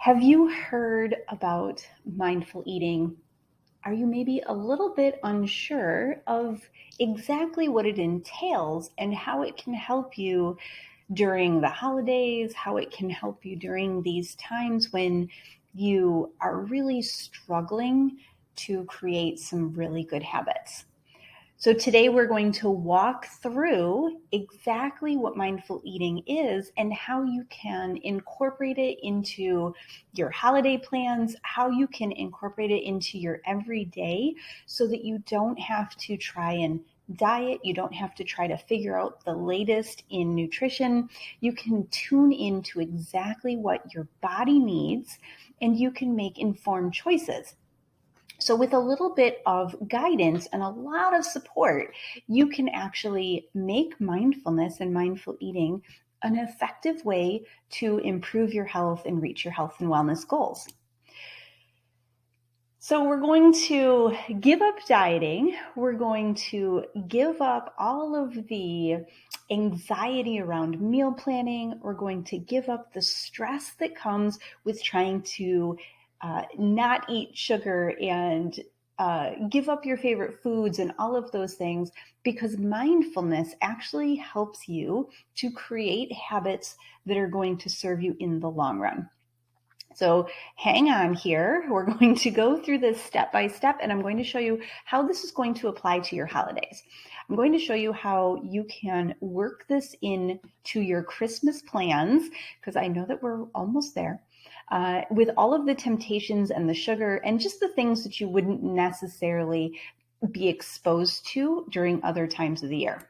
Have you heard about mindful eating? Are you maybe a little bit unsure of exactly what it entails and how it can help you during the holidays, how it can help you during these times when you are really struggling to create some really good habits? So today we're going to walk through exactly what mindful eating is and how you can incorporate it into your holiday plans, how you can incorporate it into your everyday so that you don't have to try and diet. You don't have to try to figure out the latest in nutrition. You can tune into exactly what your body needs and you can make informed choices. So, with a little bit of guidance and a lot of support, you can actually make mindfulness and mindful eating an effective way to improve your health and reach your health and wellness goals. So, we're going to give up dieting. We're going to give up all of the anxiety around meal planning. We're going to give up the stress that comes with trying to not eat sugar and give up your favorite foods and all of those things, because mindfulness actually helps you to create habits that are going to serve you in the long run. So hang on here. We're going to go through this step by step, and I'm going to show you how this is going to apply to your holidays. I'm going to show you how you can work this into your Christmas plans, because I know that we're almost there. With all of the temptations and the sugar and just the things that you wouldn't necessarily be exposed to during other times of the year.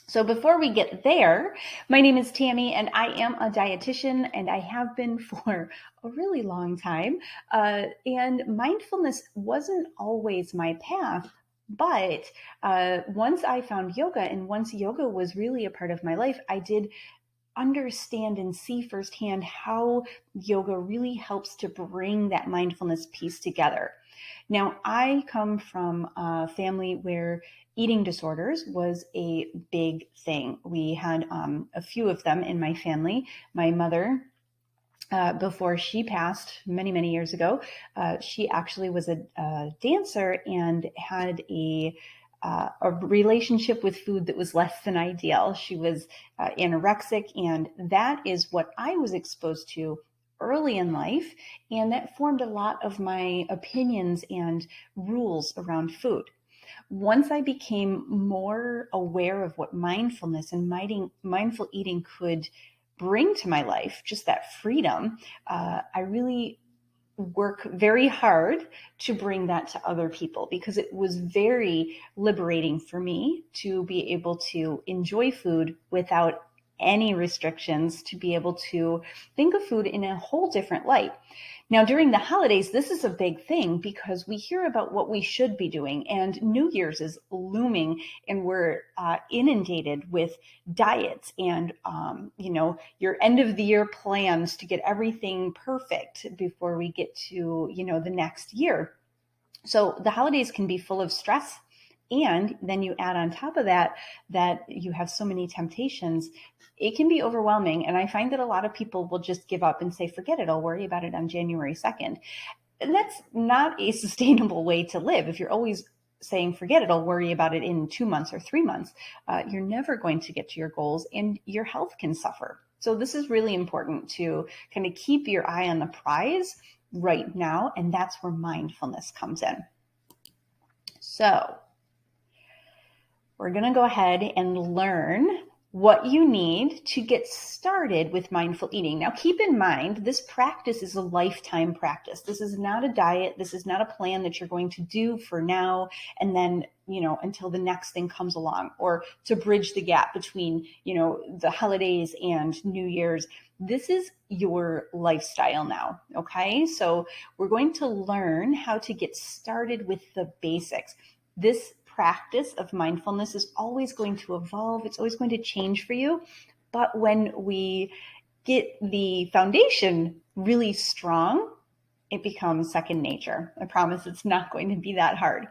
So before we get there, my name is Tammy and I am a dietitian, and I have been for a really long time. And mindfulness wasn't always my path, but once I found yoga and once yoga was really a part of my life, I did understand and see firsthand how yoga really helps to bring that mindfulness piece together. Now, I come from a family where eating disorders was a big thing. We had a few of them in my family. My mother, before she passed many, many years ago, she actually was a dancer and had a relationship with food that was less than ideal. She was anorexic, and that is what I was exposed to early in life, and that formed a lot of my opinions and rules around food. Once I became more aware of what mindfulness and mindful eating could bring to my life, just that freedom, I really work very hard to bring that to other people, because it was very liberating for me to be able to enjoy food without any restrictions, to be able to think of food in a whole different light. Now, during the holidays, this is a big thing because we hear about what we should be doing, and New Year's is looming, and we're inundated with diets and, your end of the year plans to get everything perfect before we get to, the next year. So the holidays can be full of stress. And then you add on top of that you have so many temptations. It can be overwhelming. And I find that a lot of people will just give up and say, forget it, I'll worry about it on January 2nd. And that's not a sustainable way to live. If you're always saying, forget it, I'll worry about it in 2 months or 3 months, you're never going to get to your goals and your health can suffer. So this is really important to kind of keep your eye on the prize right now. And that's where mindfulness comes in. So we're going to go ahead and learn what you need to get started with mindful eating. Now, keep in mind, this practice is a lifetime practice. This is not a diet. This is not a plan that you're going to do for now and then, until the next thing comes along, or to bridge the gap between, the holidays and New Year's. This is your lifestyle now. Okay. So we're going to learn how to get started with the basics. This practice of mindfulness is always going to evolve. It's always going to change for you. But when we get the foundation really strong, it becomes second nature. I promise it's not going to be that hard.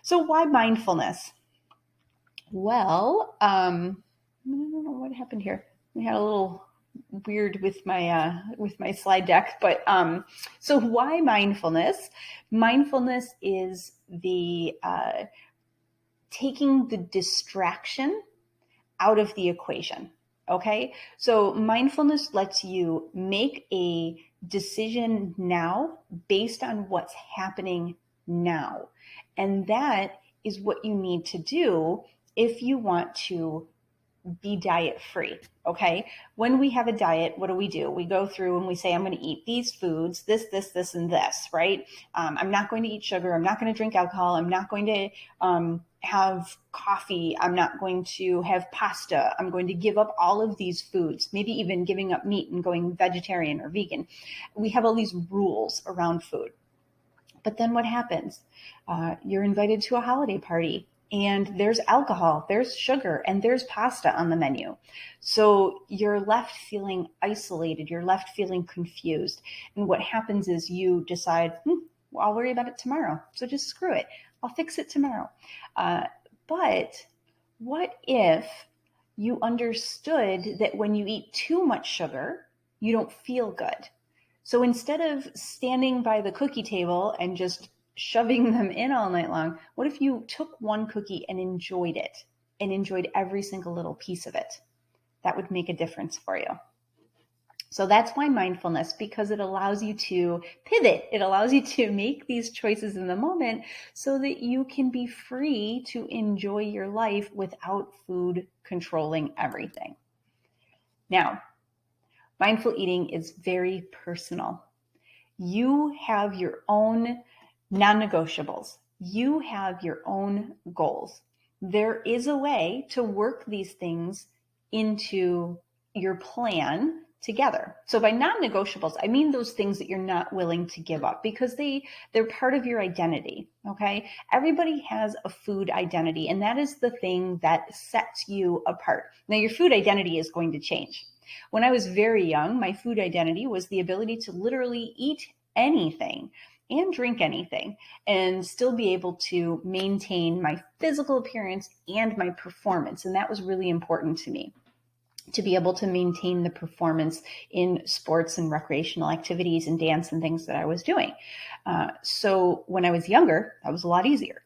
So why mindfulness? Well, I don't know what happened here. We had a little weird with my slide deck, but so why mindfulness? Mindfulness is the taking the distraction out of the equation. Okay, so mindfulness lets you make a decision now based on what's happening now, and that is what you need to do if you want to be diet free. Okay. When we have a diet, what do? We go through and we say, I'm going to eat these foods, this, and this, right? I'm not going to eat sugar. I'm not going to drink alcohol. I'm not going to have coffee. I'm not going to have pasta. I'm going to give up all of these foods, maybe even giving up meat and going vegetarian or vegan. We have all these rules around food. But then what happens? You're invited to a holiday party and there's alcohol, there's sugar, and there's pasta on the menu. So you're left feeling isolated. You're left feeling confused. And what happens is you decide, well, I'll worry about it tomorrow. So just screw it. I'll fix it tomorrow. But what if you understood that when you eat too much sugar, you don't feel good? So instead of standing by the cookie table and just shoving them in all night long, what if you took one cookie and enjoyed it and enjoyed every single little piece of it? That would make a difference for you. So that's why mindfulness, because it allows you to pivot. It allows you to make these choices in the moment so that you can be free to enjoy your life without food controlling everything. Now, mindful eating is very personal. You have your own non-negotiables. You have your own goals. There is a way to work these things into your plan together. So by non-negotiables, I mean those things that you're not willing to give up because they're part of your identity, okay? Everybody has a food identity, and that is the thing that sets you apart. Now, your food identity is going to change. When I was very young, my food identity was the ability to literally eat anything and drink anything and still be able to maintain my physical appearance and my performance. And that was really important to me, to be able to maintain the performance in sports and recreational activities and dance and things that I was doing. So when I was younger, that was a lot easier.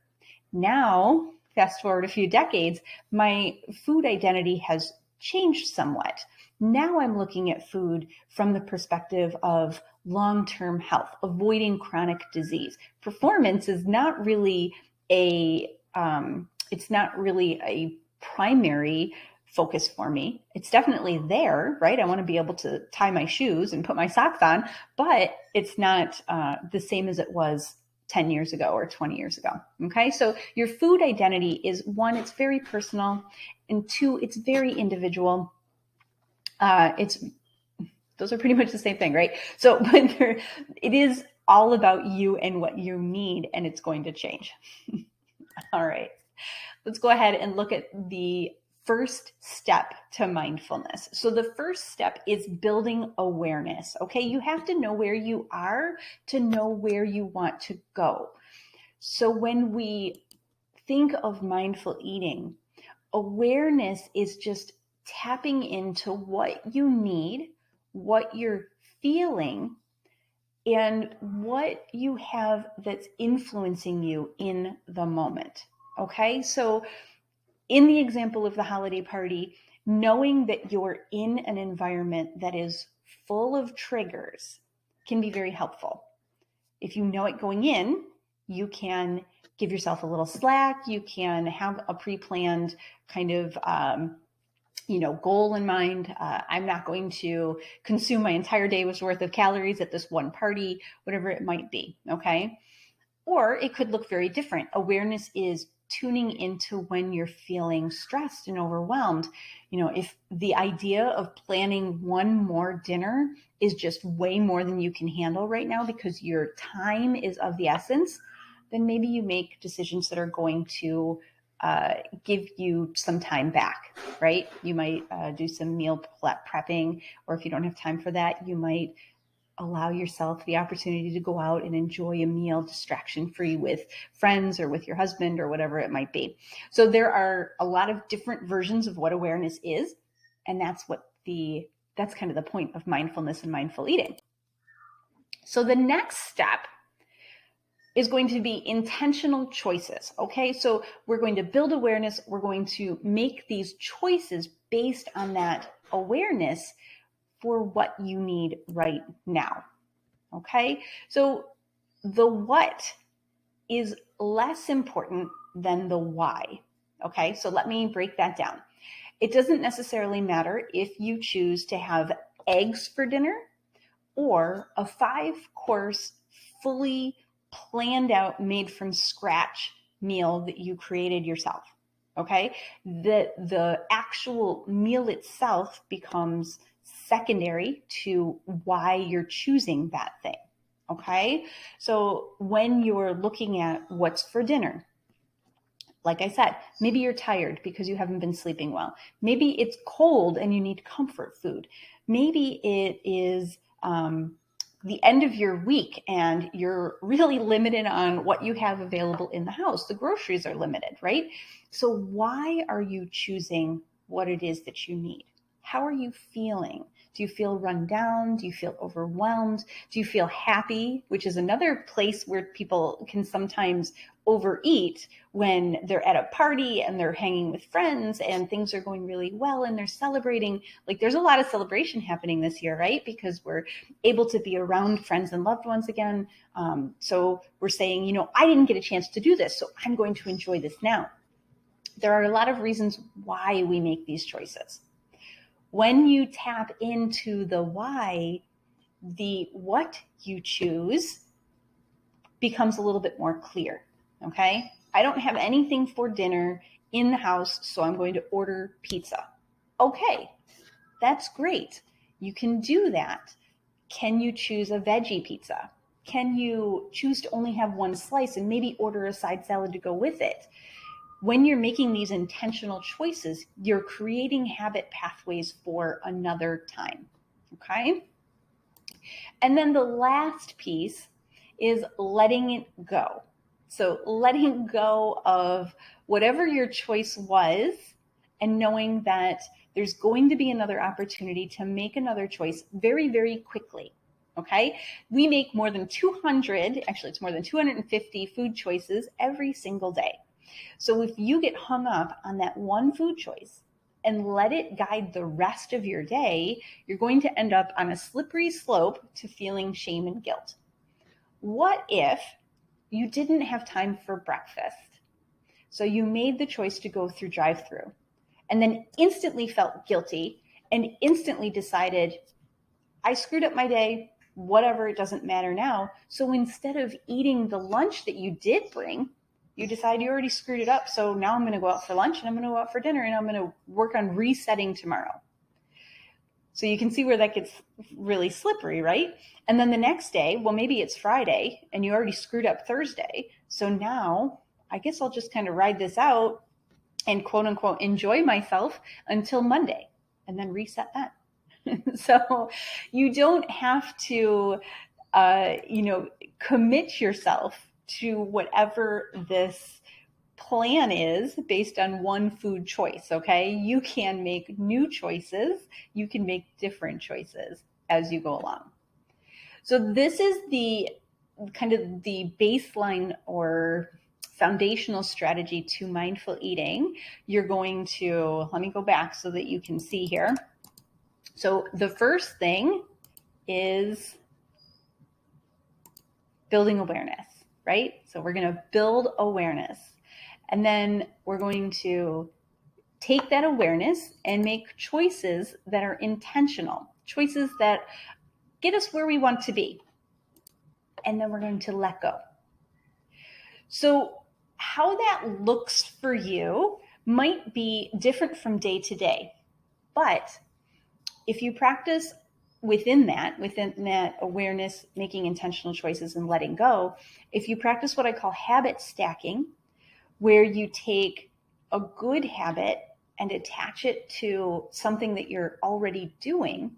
Now, fast forward a few decades, my food identity has changed somewhat. Now I'm looking at food from the perspective of long-term health, avoiding chronic disease. Performance is not really it's not really a primary focus for me. It's definitely there, right? I want to be able to tie my shoes and put my socks on, but it's not the same as it was 10 years ago or 20 years ago. Okay. So your food identity is one, it's very personal, and two, it's very individual. Those are pretty much the same thing, right? So, but it is all about you and what you need, and it's going to change. All right. Let's go ahead and look at the first step to mindfulness. So the first step is building awareness. Okay. You have to know where you are to know where you want to go. So when we think of mindful eating, awareness is just tapping into what you need, what you're feeling, and what you have that's influencing you in the moment. Okay. So in the example of the holiday party, knowing that you're in an environment that is full of triggers can be very helpful. If you know it going in, you can give yourself a little slack. You can have a pre-planned kind of, goal in mind. I'm not going to consume my entire day's worth of calories at this one party, whatever it might be. Okay. Or it could look very different. Awareness is tuning into when you're feeling stressed and overwhelmed. If the idea of planning one more dinner is just way more than you can handle right now because your time is of the essence, then maybe you make decisions that are going to give you some time back, right? You might do some meal prepping, or if you don't have time for that, you might allow yourself the opportunity to go out and enjoy a meal distraction-free with friends or with your husband or whatever it might be. So there are a lot of different versions of what awareness is, and that's what the That's kind of the point of mindfulness and mindful eating. So the next step is going to be intentional choices. Okay, so we're going to build awareness. We're going to make these choices based on that awareness for what you need right now. Okay, so the what is less important than the why. Okay, so let me break that down. It doesn't necessarily matter if you choose to have eggs for dinner or a 5-course, fully planned out, made from scratch meal that you created yourself. Okay, the actual meal itself becomes secondary to why you're choosing that thing. Okay, so when you're looking at what's for dinner, like I said, maybe you're tired because you haven't been sleeping well. Maybe it's cold and you need comfort food. Maybe it is the end of your week and you're really limited on what you have available in the house. The groceries are limited, right? So why are you choosing what it is that you need? How are you feeling? Do you feel run down? Do you feel overwhelmed? Do you feel happy? Which is another place where people can sometimes overeat, when they're at a party and they're hanging with friends and things are going really well and they're celebrating. Like, there's a lot of celebration happening this year, right? Because we're able to be around friends and loved ones again. So we're saying, I didn't get a chance to do this, so I'm going to enjoy this now. There are a lot of reasons why we make these choices. When you tap into the why, the what you choose becomes a little bit more clear. Okay, I don't have anything for dinner in the house, so I'm going to order pizza. Okay, that's great. You can do that. Can you choose a veggie pizza? Can you choose to only have one slice and maybe order a side salad to go with it? When you're making these intentional choices, you're creating habit pathways for another time. Okay? And then the last piece is letting it go. So letting go of whatever your choice was and knowing that there's going to be another opportunity to make another choice very, very quickly. Okay? We make more than 200, actually it's more than 250 food choices every single day. So if you get hung up on that one food choice and let it guide the rest of your day, you're going to end up on a slippery slope to feeling shame and guilt. What if you didn't have time for breakfast? So you made the choice to go through drive-through and then instantly felt guilty and instantly decided, I screwed up my day, whatever, it doesn't matter now. So instead of eating the lunch that you did bring, you decide you already screwed it up. So now I'm going to go out for lunch and I'm going to go out for dinner and I'm going to work on resetting tomorrow. So you can see where that gets really slippery, right? And then the next day, well, maybe it's Friday and you already screwed up Thursday. So now I guess I'll just kind of ride this out and quote unquote enjoy myself until Monday and then reset that. So you don't have to, commit yourself to whatever this plan is based on one food choice. Okay. You can make new choices. You can make different choices as you go along. So this is the kind of the baseline or foundational strategy to mindful eating. You're going to, let me go back so that you can see here. So the first thing is building awareness, right? So we're going to build awareness. And then we're going to take that awareness and make choices that are intentional, choices that get us where we want to be. And then we're going to let go. So how that looks for you might be different from day to day. But if you practice within that awareness, making intentional choices and letting go, if you practice what I call habit stacking, where you take a good habit and attach it to something that you're already doing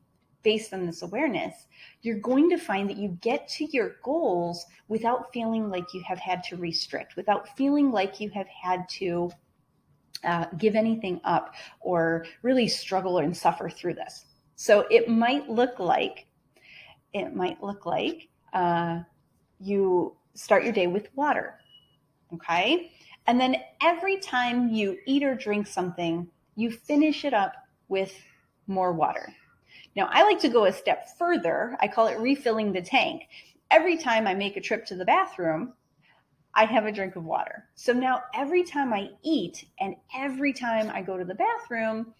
based on this awareness, you're going to find that you get to your goals without feeling like you have had to restrict, without feeling like you have had to give anything up or really struggle and suffer through this. So it might look like you start your day with water, okay? And then every time you eat or drink something, you finish it up with more water. Now, I like to go a step further. I call it refilling the tank. Every time I make a trip to the bathroom, I have a drink of water. So now every time I eat and every time I go to the bathroom,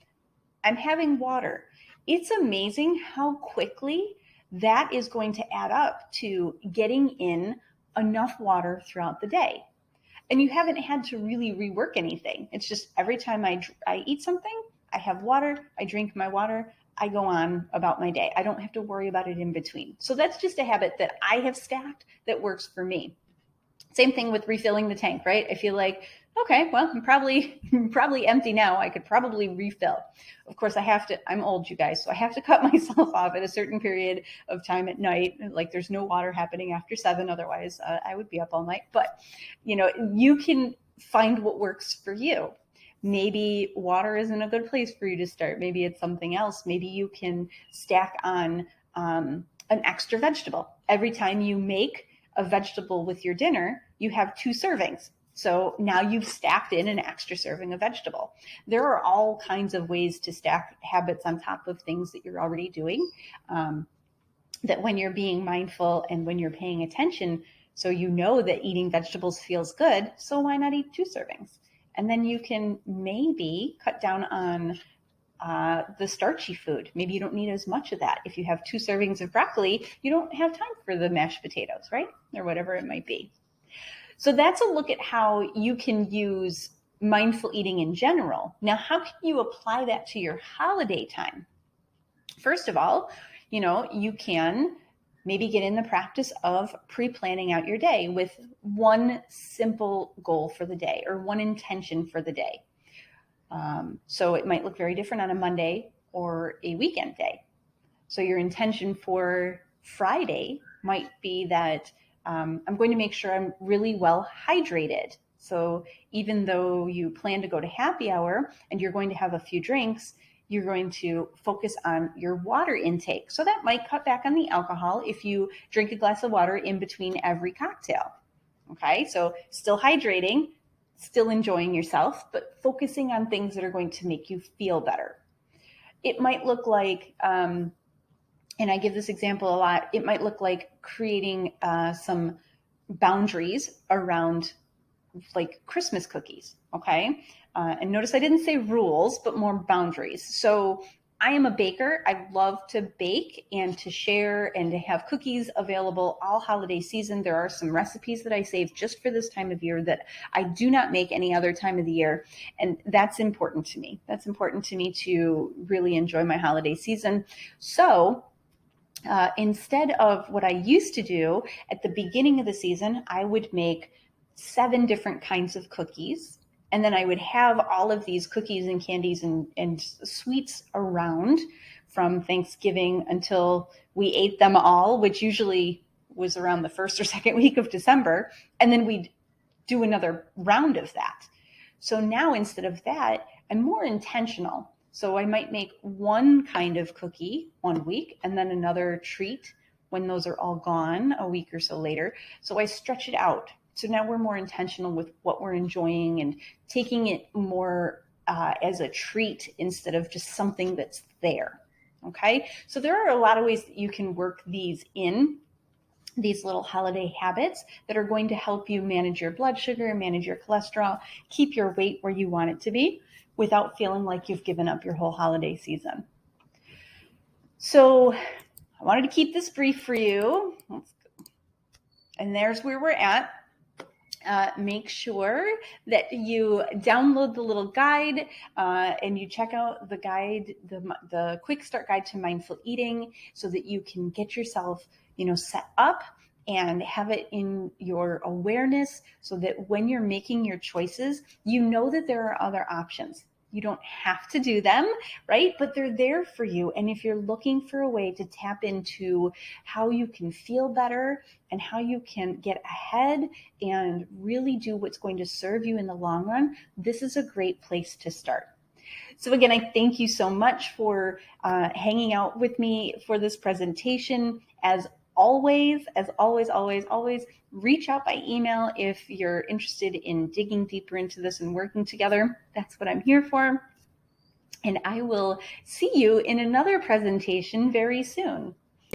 I'm having water. It's amazing how quickly that is going to add up to getting in enough water throughout the day. And you haven't had to really rework anything. It's just every time I eat something, I have water, I drink my water, I go on about my day. I don't have to worry about it in between. So that's just a habit that I have stacked that works for me. Same thing with refilling the tank, right? I feel like, okay, well, I'm probably empty now. I could probably refill. Of course, I'm old, you guys, so I have to cut myself off at a certain period of time at night. Like there's no water happening after 7. Otherwise, I would be up all night. But, you can find what works for you. Maybe water isn't a good place for you to start. Maybe it's something else. Maybe you can stack on an extra vegetable. Every time you make a vegetable with your dinner, you have 2 servings. So now you've stacked in an extra serving of vegetable. There are all kinds of ways to stack habits on top of things that you're already doing, that when you're being mindful and when you're paying attention, so you know that eating vegetables feels good, so why not eat 2 servings? And then you can maybe cut down on the starchy food. Maybe you don't need as much of that. If you have 2 servings of broccoli, you don't have time for the mashed potatoes, right? Or whatever it might be. So that's a look at how you can use mindful eating in general. Now, how can you apply that to your holiday time? First of all, you can maybe get in the practice of pre-planning out your day with one simple goal for the day or one intention for the day. So it might look very different on a Monday or a weekend day. So your intention for Friday might be that I'm going to make sure I'm really well hydrated. So even though you plan to go to happy hour and you're going to have a few drinks, you're going to focus on your water intake. So that might cut back on the alcohol if you drink a glass of water in between every cocktail. Okay, so still hydrating, still enjoying yourself, but focusing on things that are going to make you feel better. It might look like, and I give this example a lot, it might look like creating some boundaries around like Christmas cookies, okay? And notice I didn't say rules, but more boundaries. So I am a baker. I love to bake and to share and to have cookies available all holiday season. There are some recipes that I save just for this time of year that I do not make any other time of the year. And that's important to me. That's important to me to really enjoy my holiday season. So instead of what I used to do at the beginning of the season, I would make 7 different kinds of cookies. And then I would have all of these cookies and candies and sweets around from Thanksgiving until we ate them all, which usually was around the first or second week of December. And then we'd do another round of that. So now instead of that, I'm more intentional. So I might make one kind of cookie one week and then another treat when those are all gone a week or so later. So I stretch it out. So now we're more intentional with what we're enjoying and taking it more as a treat instead of just something that's there. Okay, so there are a lot of ways that you can work these little holiday habits that are going to help you manage your blood sugar, manage your cholesterol, keep your weight where you want it to be without feeling like you've given up your whole holiday season. So I wanted to keep this brief for you. And there's where we're at. Make sure that you download the little guide and you check out the guide, the quick start guide to mindful eating, so that you can get yourself, set up and have it in your awareness so that when you're making your choices, you know that there are other options. You don't have to do them, right? But they're there for you. And if you're looking for a way to tap into how you can feel better and how you can get ahead and really do what's going to serve you in the long run, this is a great place to start. So again, I thank you so much for hanging out with me for this presentation. As always, always, reach out by email if you're interested in digging deeper into this and working together. That's what I'm here for. And I will see you in another presentation very soon.